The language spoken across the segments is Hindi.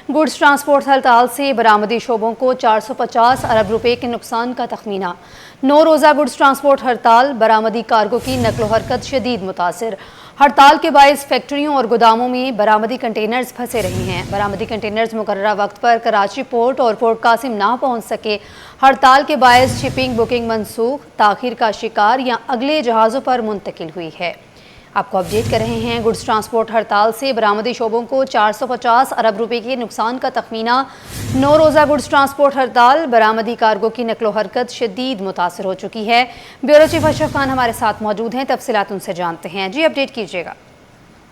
गुड्स ट्रांसपोर्ट हड़ताल से बरामदी शोबों को 450 अरब रुपए के नुकसान का तखमीना। 9 रोज़ा गुड्स ट्रांसपोर्ट हड़ताल, बरामदी कार्गो की नकलो हरकत शदीद मुतासिर। हड़ताल के बायस फैक्ट्रियों और गोदामों में बरामदी कंटेनर्स फंसे रहे हैं। बरामदी कंटेनर्स मुकर्ररा वक्त पर कराची पोर्ट और पोर्ट कासिम ना पहुँच सके। हड़ताल के बायस शिपिंग बुकिंग मनसूख, ताखीर का शिकार या अगले जहाज़ों पर मुंतकिल हुई है। आपको अपडेट कर रहे हैं। गुड्स ट्रांसपोर्ट हड़ताल से बरामदी शोबों को 450 अरब रुपए के नुकसान का तखमीना। 9 रोज़ा गुड्स ट्रांसपोर्ट हड़ताल, बरामदी कार्गो की नकलो हरकत शदीद मुतासर हो चुकी है। ब्यूरो चीफ अशरफ खान हमारे साथ मौजूद हैं, तफसीलात उनसे जानते हैं। जी, अपडेट कीजिएगा।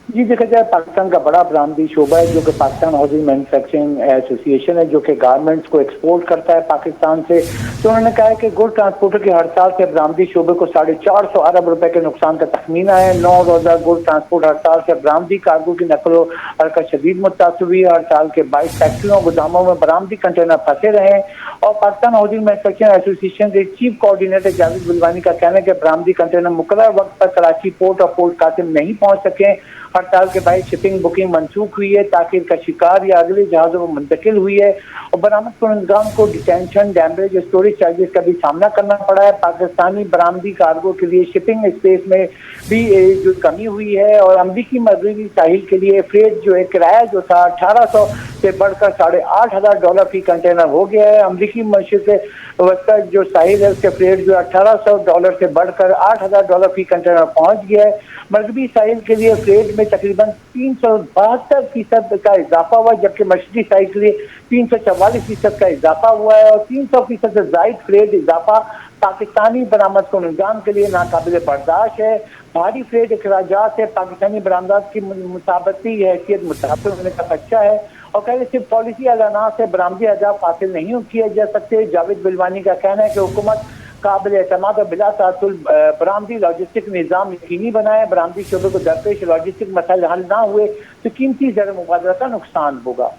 जी, देखा जाए पाकिस्तान का बड़ा बरामदी शोबा है जो कि पाकिस्तान हाउसिंग मैन्युफैक्चरिंग एसोसिएशन है, जो कि गारमेंट्स को एक्सपोर्ट करता है पाकिस्तान से। तो उन्होंने कहा है कि गुड ट्रांसपोर्टर की हड़ताल से बरामदी शोबे को 450 अरब रुपए के नुकसान का तखमीना है। 9 रोजा गुड ट्रांसपोर्ट हड़ताल से बरामदी कार्गो की नकलो हरकत शदीद मुतासर हुई है। हड़ताल के 22 फैक्ट्रियों गोदामों में बरामदी कंटेनर फंसे रहे और पाकिस्तान हाउसिंग मैन्युफैक्चरिंग एसोसिएशन के चीफ कोऑर्डिनेटर जावेद बिलवानी का कहना है कि बरामदी कंटेनर मुकर्रर वक्त पर कराची पोर्ट और पोर्ट कासिम नहीं पहुंच सके। हड़ताल के बाद शिपिंग बुकिंग मनसूख हुई है, ताखीर का शिकार या अगले जहाजों में मुंतकिल हुई है और बरामद कुनंदगान को डिटेंशन, डैमेज, स्टोरेज चार्जेस का भी सामना करना पड़ा है। पाकिस्तानी बरामदी कार्गो के लिए शिपिंग स्पेस में भी जो कमी हुई है और अमरीकी मगरबी साहिल के लिए फ्रेट जो है किराया जो था 1800 से बढ़कर $8,500 फी कंटेनर हो गया है। अमरीकी मशरक़ से वस्ता जो साहिल है उसके फ्रेट जो $1800 से बढ़कर $8,000 फी कंटेनर पहुंच गया है। मगरबी साहिल के लिए फ्रेट में तकरीबन 372% का इजाफा हुआ, जबकि मशरक़ी साहिल के लिए 344% का इजाफा हुआ है और 300% से जायद फ्रेट इजाफा पाकिस्तानी बरामद कुनंदगान के लिए नाकाबिल बर्दाश्त है। भारी फ्रेट अखराजात से पाकिस्तानी बरामदात की मुसाबती हैसियत मुताबिक होने का खदशा है और कहीं सिर्फ पॉलिसी ऐलानात से बरामदी अहदाफ हासिल नहीं किए जा सकते। जावेद बिलवानी का कहना है कि हुकूमत काबिल एतमाद और बिला तासुल बरामदी लॉजिस्टिक निज़ाम यकीनी बनाए। बरामदी शोबे को दरपेश लॉजिस्टिक मसाइल हल ना हुए तो कीमती ज़र मुबादला का नुकसान होगा।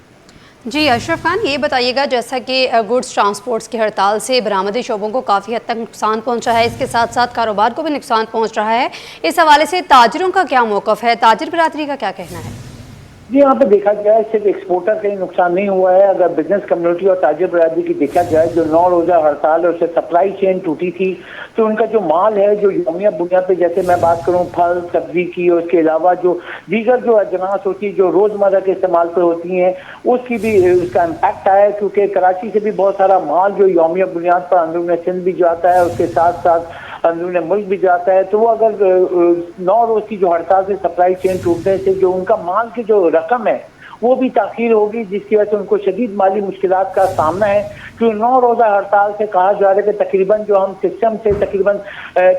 जी, अशरफ खान, ये बताइएगा, जैसा कि गुड्स ट्रांसपोर्ट्स की हड़ताल से बरामदी शोबों को काफ़ी हद तक नुकसान पहुंचा है, इसके साथ साथ कारोबार को भी नुकसान पहुंच रहा है। इस हवाले से ताजिरों का क्या मौक़िफ़ है, ताजिर बिरादरी का क्या कहना है? जी, यहाँ पे देखा जाए सिर्फ एक्सपोर्टर का ही नुकसान नहीं हुआ है। अगर बिजनेस कम्युनिटी और ताजिर बरादरी की देखा जाए, जो 9 रोजा हड़ताल और उससे सप्लाई चेन टूटी थी, तो उनका जो माल है जो यौमिया बुनियाद पे, जैसे मैं बात करूँ फल सब्जी की और उसके अलावा जो दीगर जो अजनास होती है जो रोजमर्रा के इस्तेमाल पे होती हैं, उसकी भी उसका इम्पैक्ट आया है। क्योंकि कराची से भी बहुत सारा माल जो यौमिया बुनियाद पर अंदरूनी सिंध भी जाता है, उसके साथ साथ अंदरूनी मुल्क भी जाता है। तो वो अगर 9 रोज की जो हड़ताल से सप्लाई चेन टूटने से जो उनका माल की जो रकम है वो भी ताखीर होगी, जिसकी वजह से उनको शदीद माली मुश्किलात का सामना है। क्योंकि 9 रोजा हड़ताल से कहा जा रहा है कि तकरीबन जो हम सिस्टम से तकरीबन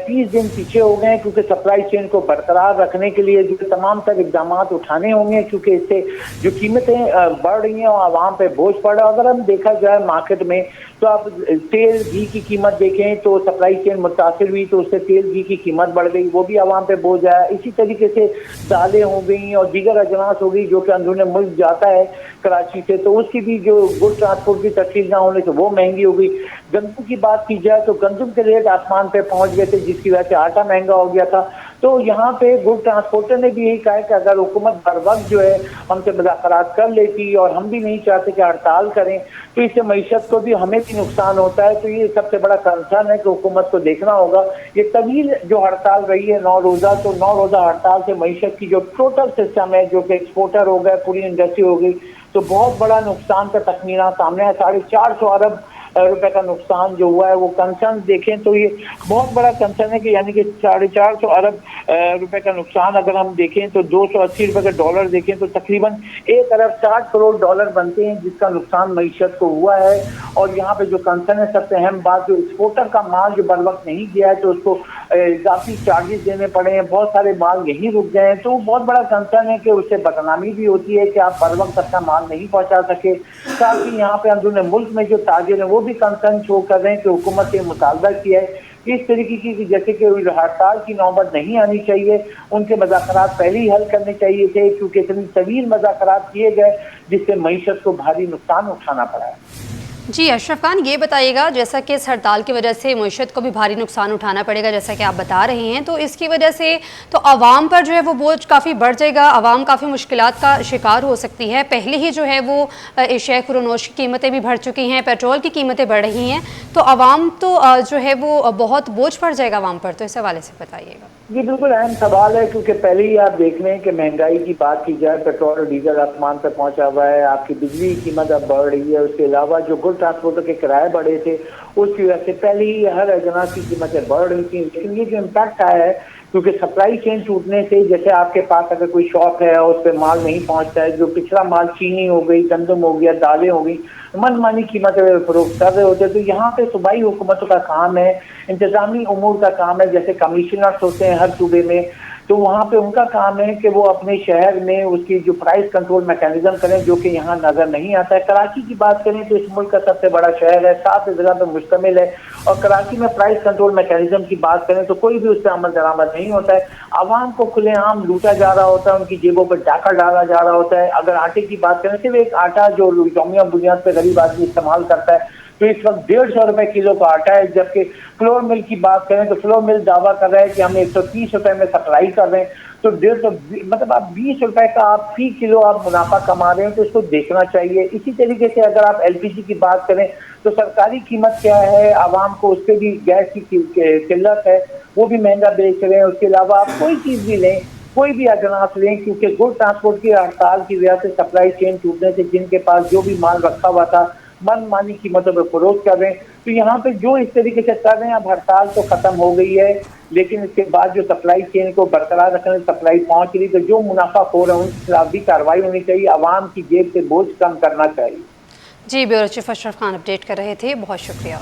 30 दिन पीछे हो गए हैं, क्योंकि सप्लाई चेन को बरकरार रखने के लिए जो तमाम तर इकदाम उठाने होंगे, क्योंकि इससे जो कीमतें बढ़ रही हैं और आवाम पे बोझ पड़ रहा है। अगर हम देखा जाए मार्केट में तो आप तेल घी की कीमत देखें तो सप्लाई चेन मुतासिर हुई तो उससे तेल घी की कीमत बढ़ गई, वो भी आवाम पे बोझ आया। इसी तरीके से दालें हो गई और दीगर अजनास हो गई जो कि अंदरूनी मुल्क जाता है कराची से, तो उसकी भी जो गुड ट्रांसपोर्ट की तस्वीर ना होने से वो महंगी हो गई। गंदम की बात की जाए तो गंदम के रेट आसमान पे पहुंच गए थे, जिसकी वजह से आटा महंगा हो गया था। तो यहाँ पे गुड ट्रांसपोर्टर ने भी यही कहा है कि अगर हुकूमत हर वक्त जो है हमसे मुज़ाकरात कर लेती और हम भी नहीं चाहते कि हड़ताल करें, तो इससे मईशत को भी हमें भी नुकसान होता है। तो ये सबसे बड़ा कंसर्न है कि हुकूमत को देखना होगा। ये तवील जो हड़ताल रही है 9 रोज़ा, तो 9 रोज़ा हड़ताल से मईशत की जो टोटल सिस्टम है, जो कि एक्सपोर्टर हो गए, पूरी इंडस्ट्री हो गई, तो बहुत बड़ा नुकसान का तखमीना सामने है। 450 अरब रुपए का नुकसान जो हुआ है वो कंसर्न देखें तो ये बहुत बड़ा कंसर्न है कि यानी कि 450 अरब रुपए का नुकसान अगर हम देखें तो 280 रुपए का डॉलर देखें तो तकरीबन 1 अरब 60 करोड़ डॉलर बनते हैं, जिसका नुकसान मईशत को हुआ है। और यहाँ पे जो कंसर्न है, सबसे अहम बात, जो एक्सपोर्टर का माल जो बर वक्त नहीं गया है तो उसको इजाफी चार्जेस देने पड़े हैं, बहुत सारे माल यहीं रुक गए हैं। तो बहुत बड़ा कंसर्न है कि उससे बदनामी भी होती है कि आप बर वक्त अपना माल नहीं पहुंचा सके। साथ ही यहाँ पे अंदरूनी मुल्क में जो ताजिर है वो भी कंसर्न शो कर रहे हैं कि हुकूमत ने मुतालबा किया है इस तरीके की जैसे कि हड़ताल की नौबत नहीं आनी चाहिए, उनके मज़ाकरात पहले ही हल करने चाहिए थे, क्योंकि इतनी तवील मज़ाकरात किए गए जिससे मईशत को भारी नुकसान उठाना पड़ा है। जी अशरफ खान, ये बताइएगा, जैसा कि इस हड़ताल की वजह से मईशत को भी भारी नुकसान उठाना पड़ेगा जैसा कि आप बता रहे हैं, तो इसकी वजह से तो आवाम पर जो है वो बोझ काफ़ी बढ़ जाएगा, आवाम काफ़ी मुश्किलात का शिकार हो सकती है। पहले ही जो है वो एशिया खुरोनोश की कीमतें भी बढ़ चुकी हैं, पेट्रोल की कीमतें बढ़ रही हैं, तो आवाम तो जो है वो बहुत बोझ पड़ जाएगा आवाम पर, तो इस हवाले से बताइएगा। ये बिल्कुल अहम सवाल है, क्योंकि पहले ही आप देख लें कि महंगाई की बात की जाए, पेट्रोल और डीजल आसमान पर पहुंचा हुआ है, आपकी बिजली की कीमत अब बढ़ रही है, उसके अलावा जो गुड ट्रांसपोर्टर के किराए बढ़े थे उसकी वजह से पहले ही हर अजनास की कीमतें बढ़ रही थी। लेकिन ये जो इम्पैक्ट आया है, क्योंकि सप्लाई चेन टूटने से, जैसे आपके पास अगर कोई शॉप है और उस पर माल नहीं पहुंचता है, जो पिछला माल चीनी हो गई, गंदम हो गया, दालें हो गई, मनमानी कीमतें फरोख्त कर रहे होते हैं। तो यहाँ पे सूबाई हुकूमतों का काम है, इंतजामी उमूर का काम है, जैसे कमिश्नर्स होते हैं हर सूबे में, तो वहाँ पे उनका काम है कि वो अपने शहर में उसकी जो प्राइस कंट्रोल मैकेनिज्म करें, जो कि यहाँ नजर नहीं आता है। कराची की बात करें तो इस मुल्क का सबसे बड़ा शहर है, 7 जिला पे मुश्तमिल है, और कराची में प्राइस कंट्रोल मैकेनिज्म की बात करें तो कोई भी उस पर अमल दरामद नहीं होता है। आवाम को खुलेआम लूटा जा रहा होता है, उनकी जेबों पर डाका डाला जा रहा होता है। अगर आटे की बात करें, सिर्फ एक आटा जो यौमिया बुनियाद पर गरीब आदमी इस्तेमाल करता है, तो इस वक्त 150 रुपए किलो का आटा है। जबकि फ्लोर मिल की बात करें तो फ्लोर मिल दावा कर रहा है कि हम 130 रुपए में सप्लाई कर रहे हैं, तो 150, मतलब आप 20 रुपए का आप फी किलो आप मुनाफा कमा रहे हैं, तो इसको देखना चाहिए। इसी तरीके से अगर आप एलपीजी की बात करें तो सरकारी कीमत क्या है, आवाम को उस पर भी गैस की किल्लत है, वो भी महंगा बेच रहे हैं। उसके अलावा आप कोई चीज भी लें, कोई भी अजनास लें, क्योंकि गुड ट्रांसपोर्ट की हड़ताल की वजह से सप्लाई चेन टूटने से जिनके पास जो भी माल रखा हुआ था मनमानी कीमतों पर फरोख्त कर रहे हैं। तो यहाँ पे जो इस तरीके से कर रहे हैं, अब हड़ताल तो खत्म हो गई है, लेकिन इसके बाद जो सप्लाई चेन को बरकरार रखने सप्लाई पहुंच रही, तो जो मुनाफाखोर है उनके खिलाफ भी कार्रवाई होनी चाहिए, आवाम की जेब से बोझ कम करना चाहिए। जी, bureau chief Ashraf Khan update कर रहे थे, बहुत शुक्रिया।